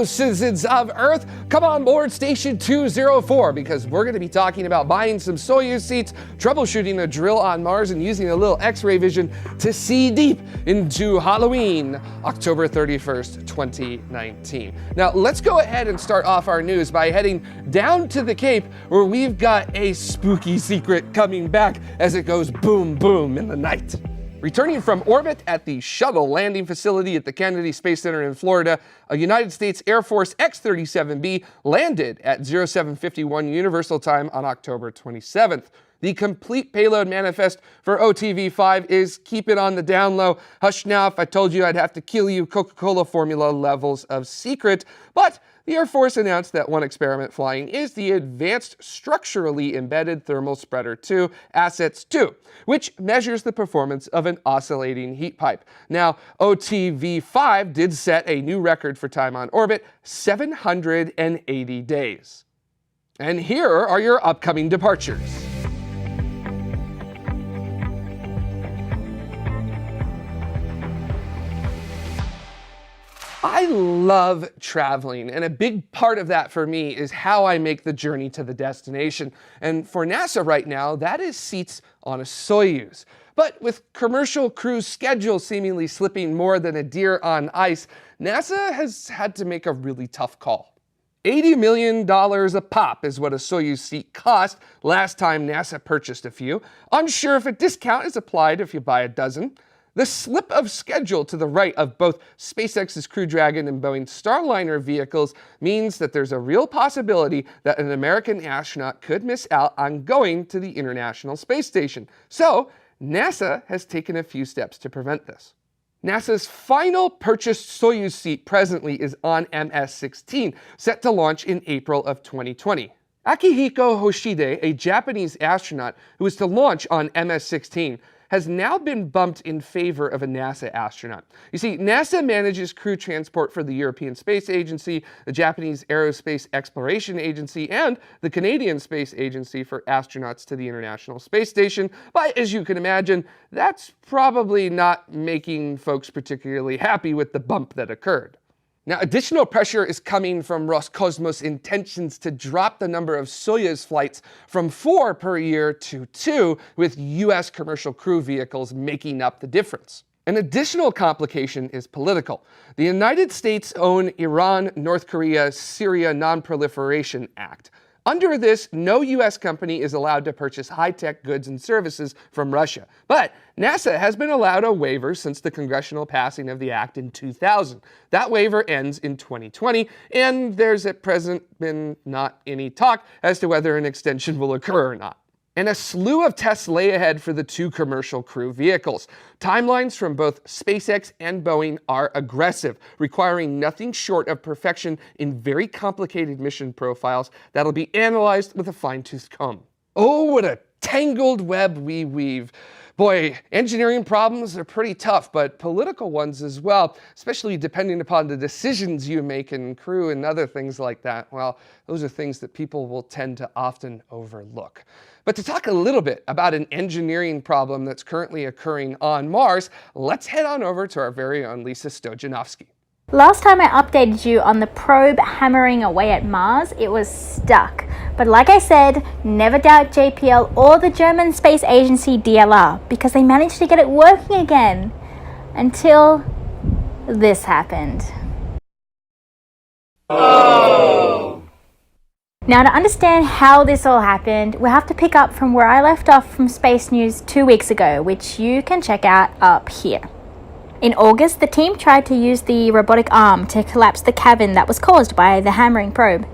Hello, citizens of Earth. Come on board Station 204 because we're going to be talking about buying some Soyuz seats, troubleshooting a drill on Mars, and using a little X-ray vision to see deep into Halloween, October 31st, 2019. Now, let's go ahead and start off our news by heading down to the Cape, where we've got a spooky secret coming back as it goes boom, boom in the night. Returning from orbit at the shuttle landing facility at the Kennedy Space Center in Florida, a United States Air Force X-37B landed at 0751 Universal Time on October 27th. The complete payload manifest for OTV-5 is keep it on the down low. Hush now, if I told you I'd have to kill you, Coca-Cola formula levels of secret. But the Air Force announced that one experiment flying is the Advanced Structurally Embedded Thermal Spreader 2, ASSETS-2, which measures the performance of an oscillating heat pipe. Now, OTV-5 did set a new record for time on orbit, 780 days. And here are your upcoming departures. I love traveling, and a big part of that for me is how I make the journey to the destination. And for NASA right now, that is seats on a Soyuz. But with commercial crew schedules seemingly slipping more than a deer on ice, NASA has had to make a really tough call. $80 million a pop is what a Soyuz seat cost last time NASA purchased a few. Unsure if a discount is applied if you buy a dozen. The slip of schedule to the right of both SpaceX's Crew Dragon and Boeing's Starliner vehicles means that there's a real possibility that an American astronaut could miss out on going to the International Space Station. So, NASA has taken a few steps to prevent this. NASA's final purchased Soyuz seat presently is on MS-16, set to launch in April of 2020. Akihiko Hoshide, a Japanese astronaut who is to launch on MS-16, has now been bumped in favor of a NASA astronaut. You see, NASA manages crew transport for the European Space Agency, the Japanese Aerospace Exploration Agency, and the Canadian Space Agency for astronauts to the International Space Station. But as you can imagine, that's probably not making folks particularly happy with the bump that occurred. Now, additional pressure is coming from Roscosmos' intentions to drop the number of Soyuz flights from 4 per year to 2, with US commercial crew vehicles making up the difference. An additional complication is political. The United States owns Iran-North Korea-Syria Non-Proliferation Act. Under this, no US company is allowed to purchase high-tech goods and services from Russia. But NASA has been allowed a waiver since the congressional passing of the act in 2000. That waiver ends in 2020, and there's at present been not any talk as to whether an extension will occur or not. And a slew of tests lay ahead for the two commercial crew vehicles. Timelines from both SpaceX and Boeing are aggressive, requiring nothing short of perfection in very complicated mission profiles that'll be analyzed with a fine-tooth comb. Oh, what a tangled web we weave. Boy, engineering problems are pretty tough, but political ones as well, especially depending upon the decisions you make in crew and other things like that. Well, those are things that people will tend to often overlook. But to talk a little bit about an engineering problem that's currently occurring on Mars, let's head on over to our very own Lisa Stojanovsky. Last time I updated you on the probe hammering away at Mars, it was stuck. But like I said, never doubt JPL or the German space agency DLR, because they managed to get it working again. Until this happened. Oh. Now, to understand how this all happened, we'll have to pick up from where I left off from Space News 2 weeks ago, which you can check out up here. In August, the team tried to use the robotic arm to collapse the cavern that was caused by the hammering probe.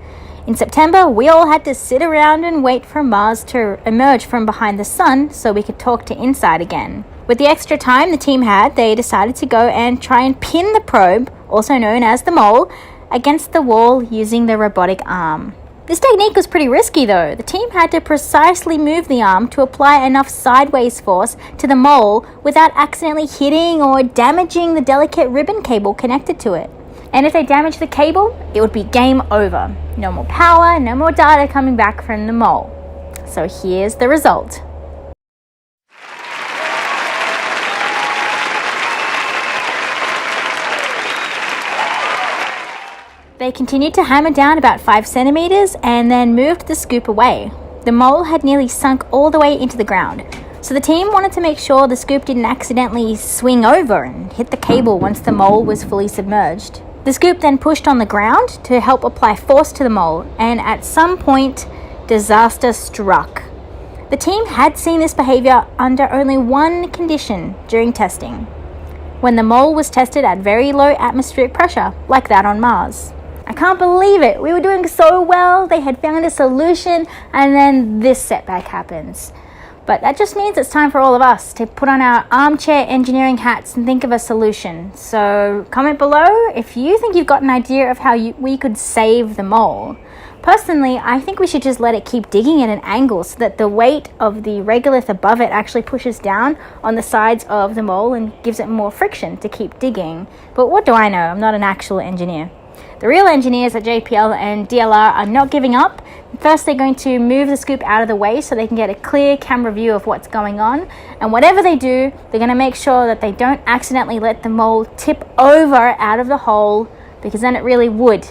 In September, we all had to sit around and wait for Mars to emerge from behind the sun so we could talk to InSight again. With the extra time the team had, they decided to go and try and pin the probe, also known as the mole, against the wall using the robotic arm. This technique was pretty risky though. The team had to precisely move the arm to apply enough sideways force to the mole without accidentally hitting or damaging the delicate ribbon cable connected to it. And if they damaged the cable, it would be game over. No more power, no more data coming back from the mole. So here's the result. They continued to hammer down about 5 centimeters and then moved the scoop away. The mole had nearly sunk all the way into the ground, so the team wanted to make sure the scoop didn't accidentally swing over and hit the cable once the mole was fully submerged. The scoop then pushed on the ground to help apply force to the mole, and at some point, disaster struck. The team had seen this behavior under only one condition during testing, when the mole was tested at very low atmospheric pressure, like that on Mars. I can't believe it. We were doing so well. They had found a solution, and then this setback happens. But that just means it's time for all of us to put on our armchair engineering hats and think of a solution. So comment below if you think you've got an idea of how we could save the mole. Personally, I think we should just let it keep digging at an angle so that the weight of the regolith above it actually pushes down on the sides of the mole and gives it more friction to keep digging. But what do I know? I'm not an actual engineer. The real engineers at JPL and DLR are not giving up. First, they're going to move the scoop out of the way so they can get a clear camera view of what's going on. And whatever they do, they're going to make sure that they don't accidentally let the mole tip over out of the hole, because then it really would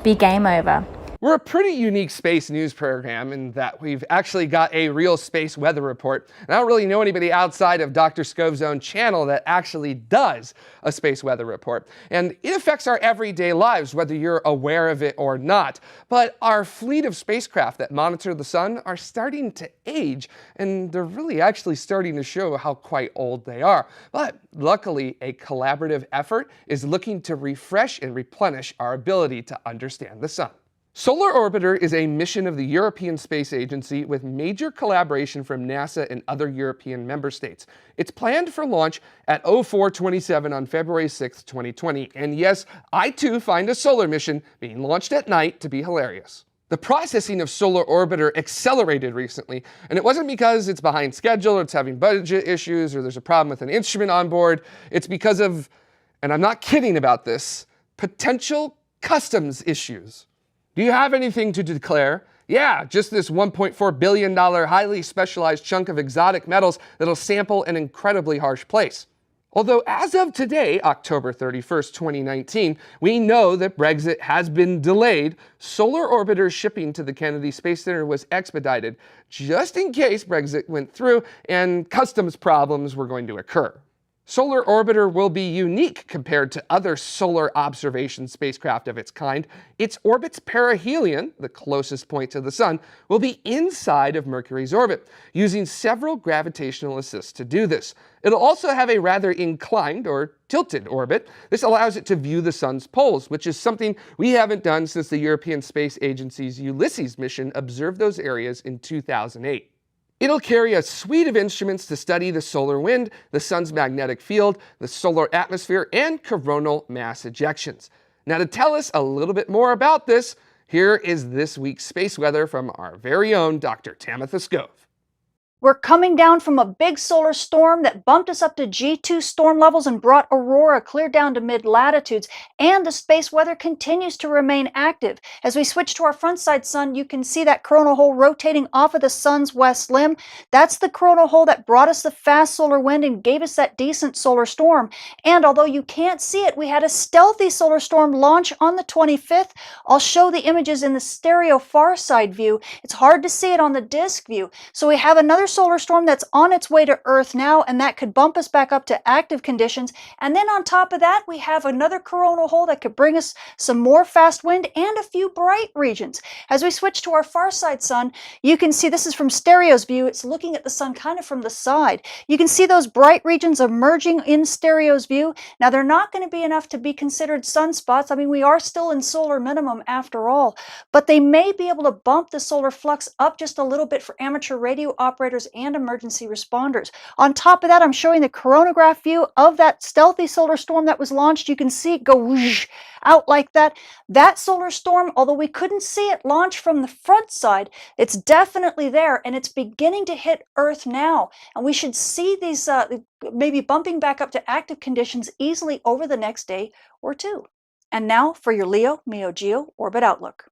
be game over. We're a pretty unique space news program in that we've actually got a real space weather report. And I don't really know anybody outside of Dr. Skov's own channel that actually does a space weather report. And it affects our everyday lives, whether you're aware of it or not. But our fleet of spacecraft that monitor the sun are starting to age, and they're really actually starting to show how quite old they are. But luckily, a collaborative effort is looking to refresh and replenish our ability to understand the sun. Solar Orbiter is a mission of the European Space Agency with major collaboration from NASA and other European member states. It's planned for launch at 0427 on February 6, 2020. And yes, I too find a solar mission being launched at night to be hilarious. The processing of Solar Orbiter accelerated recently, and it wasn't because it's behind schedule or it's having budget issues or there's a problem with an instrument on board. It's because of, and I'm not kidding about this, potential customs issues. Do you have anything to declare? Yeah, just this $1.4 billion highly specialized chunk of exotic metals that'll sample an incredibly harsh place. Although as of today, October 31st, 2019, we know that Brexit has been delayed, Solar Orbiter's shipping to the Kennedy Space Center was expedited, just in case Brexit went through and customs problems were going to occur. Solar Orbiter will be unique compared to other solar observation spacecraft of its kind. Its orbit's perihelion, the closest point to the sun, will be inside of Mercury's orbit, using several gravitational assists to do this. It'll also have a rather inclined or tilted orbit. This allows it to view the sun's poles, which is something we haven't done since the European Space Agency's Ulysses mission observed those areas in 2008. It'll carry a suite of instruments to study the solar wind, the sun's magnetic field, the solar atmosphere, and coronal mass ejections. Now, to tell us a little bit more about this, here is this week's space weather from our very own Dr. Tamitha Skov. We're coming down from a big solar storm that bumped us up to G2 storm levels and brought aurora clear down to mid-latitudes, and the space weather continues to remain active. As we switch to our front side sun, you can see that coronal hole rotating off of the sun's west limb. That's the coronal hole that brought us the fast solar wind and gave us that decent solar storm. And although you can't see it, we had a stealthy solar storm launch on the 25th. I'll show the images in the stereo far side view. It's hard to see it on the disk view. So we have another solar storm that's on its way to Earth now, and that could bump us back up to active conditions. And then on top of that, we have another coronal hole that could bring us some more fast wind and a few bright regions. As we switch to our far side sun, you can see this is from stereo's view. It's looking at the sun kind of from the side. You can see those bright regions emerging in stereo's view. Now, they're not going to be enough to be considered sunspots. I mean, we are still in solar minimum after all, but they may be able to bump the solar flux up just a little bit for amateur radio operators and emergency responders. On top of that, I'm showing the coronagraph view of that stealthy solar storm that was launched. You can see it go whoosh out like that. That solar storm, although we couldn't see it launch from the front side, it's definitely there, and it's beginning to hit Earth now. And we should see these maybe bumping back up to active conditions easily over the next day or two. And now for your Leo, Meo, Geo Orbit Outlook.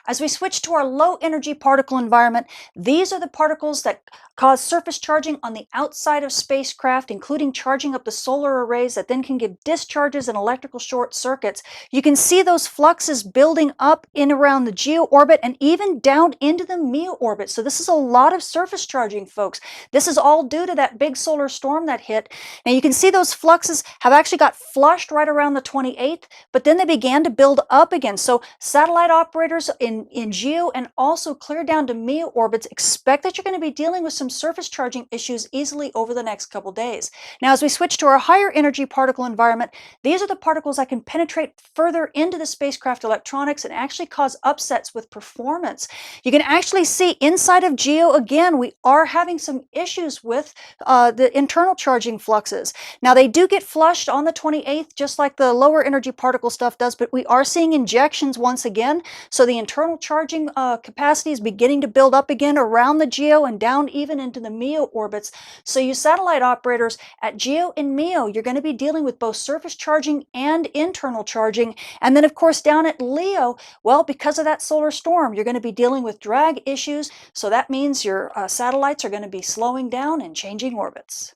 As we switch to our low energy particle environment, these are the particles that cause surface charging on the outside of spacecraft, including charging up the solar arrays that then can give discharges and electrical short circuits. You can see those fluxes building up in around the geo orbit and even down into the MEO orbit. So this is a lot of surface charging, folks. This is all due to that big solar storm that hit. Now you can see those fluxes have actually got flushed right around the 28th, but then they began to build up again. So satellite operators in geo and also clear down to MEO orbits, expect that you're going to be dealing with some surface charging issues easily over the next couple days. Now, as we switch to our higher energy particle environment, these are the particles that can penetrate further into the spacecraft electronics and actually cause upsets with performance. You can actually see inside of geo, again, we are having some issues with the internal charging fluxes. Now, they do get flushed on the 28th, just like the lower energy particle stuff does, but we are seeing injections once again. So the internal charging capacity is beginning to build up again around the geo and down even into the MEO orbits. So you satellite operators at geo and MEO, you're going to be dealing with both surface charging and internal charging. And then of course down at LEO, well, because of that solar storm, you're going to be dealing with drag issues. So that means your satellites are going to be slowing down and changing orbits.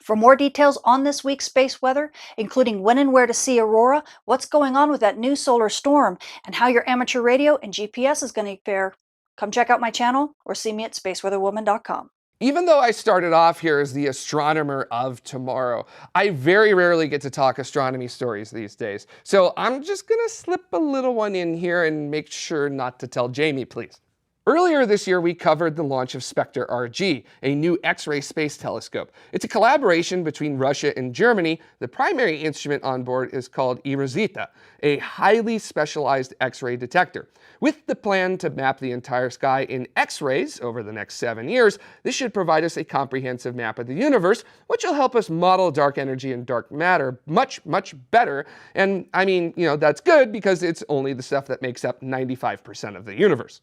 For more details on this week's space weather, including when and where to see aurora, what's going on with that new solar storm, and how your amateur radio and GPS is going to fare, come check out my channel or see me at spaceweatherwoman.com. Even though I started off here as the astronomer of tomorrow, I very rarely get to talk astronomy stories these days. So I'm just gonna slip a little one in here and make sure not to tell Jamie, please. Earlier this year, we covered the launch of Spectre RG, a new X-ray space telescope. It's a collaboration between Russia and Germany. The primary instrument on board is called eROSITA, a highly specialized X-ray detector. With the plan to map the entire sky in X-rays over the next 7 years, this should provide us a comprehensive map of the universe, which will help us model dark energy and dark matter much, much better. And I mean, that's good because it's only the stuff that makes up 95% of the universe.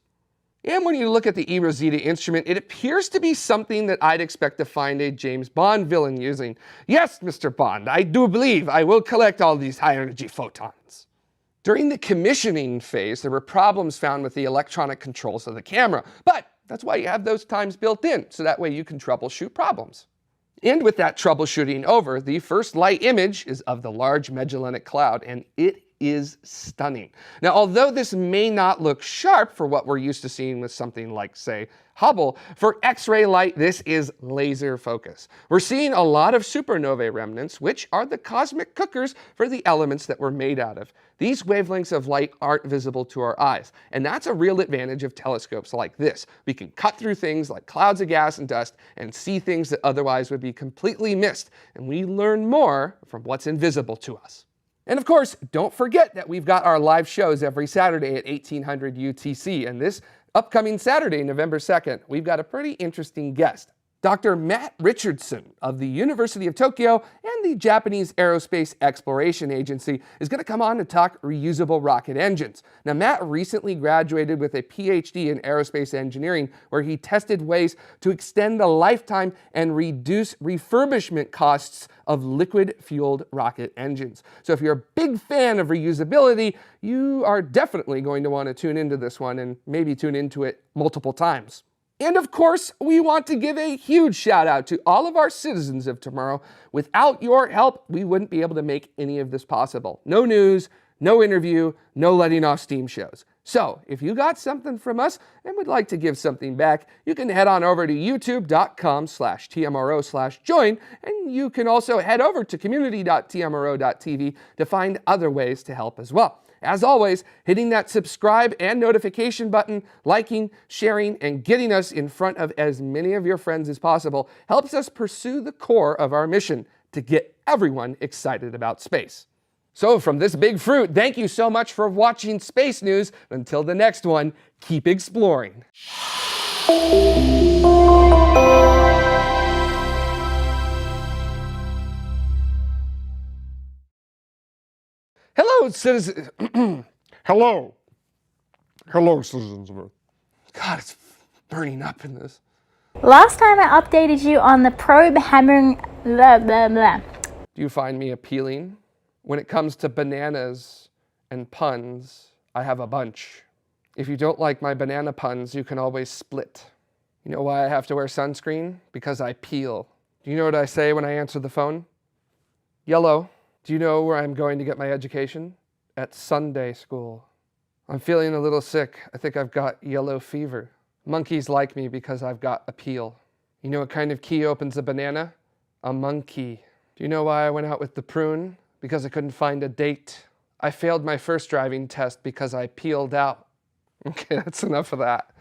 And when you look at the eROSITA instrument, it appears to be something that I'd expect to find a James Bond villain using. Yes, Mr. Bond, I do believe I will collect all these high-energy photons. During the commissioning phase, there were problems found with the electronic controls of the camera, but that's why you have those times built in, so that way you can troubleshoot problems. And with that troubleshooting over, the first light image is of the Large Magellanic Cloud, and it is stunning. Now, although this may not look sharp for what we're used to seeing with something like, say, Hubble, for X-ray light, this is laser focus. We're seeing a lot of supernovae remnants, which are the cosmic cookers for the elements that we're made out of. These wavelengths of light aren't visible to our eyes, and that's a real advantage of telescopes like this. We can cut through things like clouds of gas and dust and see things that otherwise would be completely missed, and we learn more from what's invisible to us. And of course, don't forget that we've got our live shows every Saturday at 1800 UTC, and this upcoming Saturday, November 2nd, we've got a pretty interesting guest. Dr. Matt Richardson of the University of Tokyo and the Japanese Aerospace Exploration Agency is going to come on to talk reusable rocket engines. Now, Matt recently graduated with a PhD in aerospace engineering, where he tested ways to extend the lifetime and reduce refurbishment costs of liquid-fueled rocket engines. So if you're a big fan of reusability, you are definitely going to want to tune into this one and maybe tune into it multiple times. And of course, we want to give a huge shout out to all of our citizens of tomorrow. Without your help, we wouldn't be able to make any of this possible. No news, no interview, no letting off steam shows. So if you got something from us and would like to give something back, you can head on over to youtube.com/TMRO/join, and you can also head over to community.tmro.tv to find other ways to help as well. As always, hitting that subscribe and notification button, liking, sharing, and getting us in front of as many of your friends as possible helps us pursue the core of our mission to get everyone excited about space. So from this big fruit, thank you so much for watching Space News. Until the next one, keep exploring. Hello, citizens. Hello, citizens of Earth. God, it's burning up in this. Last time I updated you on the probe hammering blah blah blah. Do you find me appealing? When it comes to bananas and puns, I have a bunch. If you don't like my banana puns, you can always split. You know why I have to wear sunscreen? Because I peel. Do you know what I say when I answer the phone? Yellow. Do you know where I'm going to get my education? At Sunday school. I'm feeling a little sick. I think I've got yellow fever. Monkeys like me because I've got appeal. You know what kind of key opens a banana? A monkey. Do you know why I went out with the prune? Because I couldn't find a date. I failed my first driving test because I peeled out. Okay, that's enough of that.